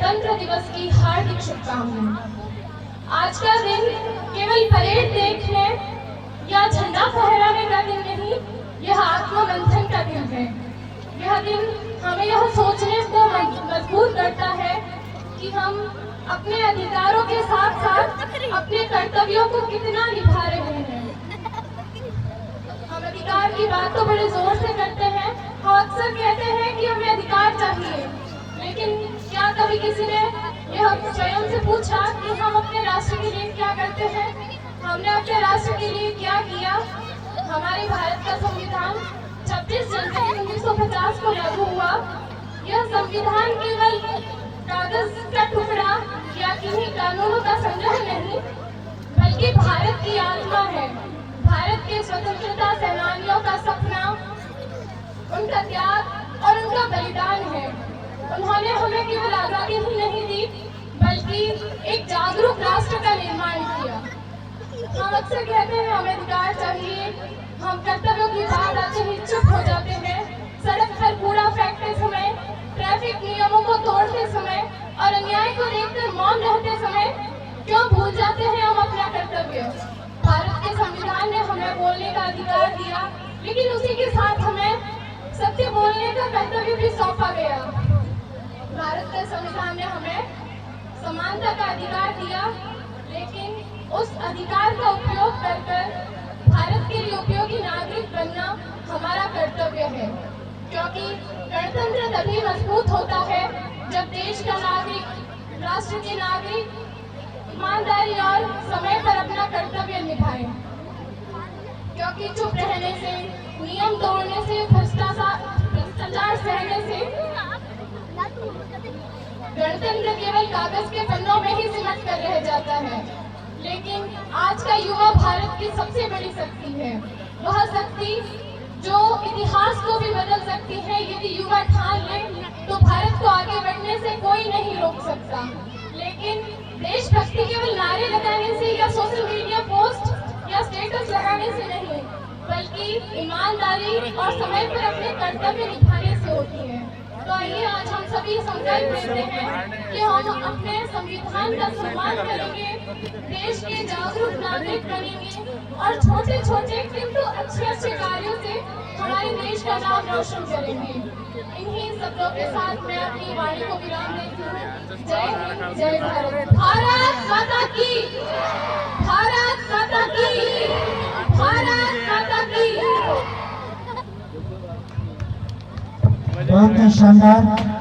गणतंत्र दिवस की हार्दिक शुभकामनाएं। आज का दिन केवल परेड देखने या झंडा फहराने का दिन नहीं, यह आत्ममंथन का दिन है। यह दिन हमें यह सोचने को मजबूर करता है कि हम अपने अधिकारों के साथ साथ अपने कर्तव्यों को कितना निभा रहे हैं। हम अधिकार की बात तो बड़े जोर से करते हैं, हम अक्सर कहते हैं कि हमें अधिकार चाहिए, लेकिन क्या कभी किसी ने यह स्वयं से पूछा कि हम अपने राष्ट्र के लिए क्या करते हैं? हमने अपने राष्ट्र के लिए क्या किया? हमारे भारत का संविधान 26 जनवरी 1950 को लागू हुआ। यह संविधान केवल कागज का टुकड़ा या किन्हीं कानूनों का संग्रह नहीं, बल्कि भारत की आत्मा है। भारत के स्वतंत्रता सेनानियों का सपना, उनका त्याग और उनका बलिदान है। उन्होंने हमें केवल आजादी ही नहीं दी, बल्कि एक जागरूक राष्ट्र का निर्माण किया। हम अक्सर कहते हैं हमें अधिकार चाहिए, हम कर्तव्यों की बात आते ही चुप हो जाते हैं। सड़क पर कूड़ा फेंकते समय, ट्रैफिक नियमों को तोड़ते समय और अन्याय को देखकर मौन रहते समय क्यों भूल जाते हैं हम अपना कर्तव्य? भारत के संविधान ने हमें बोलने का अधिकार दिया, लेकिन उसी के साथ हमें सत्य बोलने का कर्तव्य भी सौंपा गया। भारत के संविधान ने हमें समानता का अधिकार दिया, लेकिन उस अधिकार का उपयोग कर भारत के लिए उपयोगी नागरिक बनना हमारा कर्तव्य है। क्योंकि गणतंत्र तभी मजबूत होता है जब देश का नागरिक, राष्ट्र के नागरिक ईमानदारी और समय पर अपना कर्तव्य निभाए। क्योंकि चुप रहने से, नियम तोड़ने से, भ्रष्टाचार सहने से गणतंत्र केवल कागज के पन्नों में ही सिमट कर रह जाता है। लेकिन आज का युवा भारत की सबसे बड़ी शक्ति है। वह शक्ति जो इतिहास को भी बदल सकती है। यदि युवा ठान ले तो भारत को आगे बढ़ने से कोई नहीं रोक सकता। लेकिन देशभक्ति केवल नारे लगाने से या सोशल मीडिया पोस्ट या स्टेटस लगाने से नहीं, बल्कि ईमानदारी और समय पर अपने कर्तव्य निभाने से होती है। तो आइए आज हम सभी संकल्प लेते हैं कि हम अपने संविधान का सम्मान करेंगे, देश के जागरूक नागरिक बनेंगे और छोटे छोटे किंतु अच्छे कार्यों से हमारे देश का नाम रोशन करेंगे। इन्हीं शब्दों के साथ मैं अपनी वाणी को विराम देती हूँ। जय हिंद, जय भारत। भारत माता की, भारत माता की, भारत माता की। बहुत ही शानदार।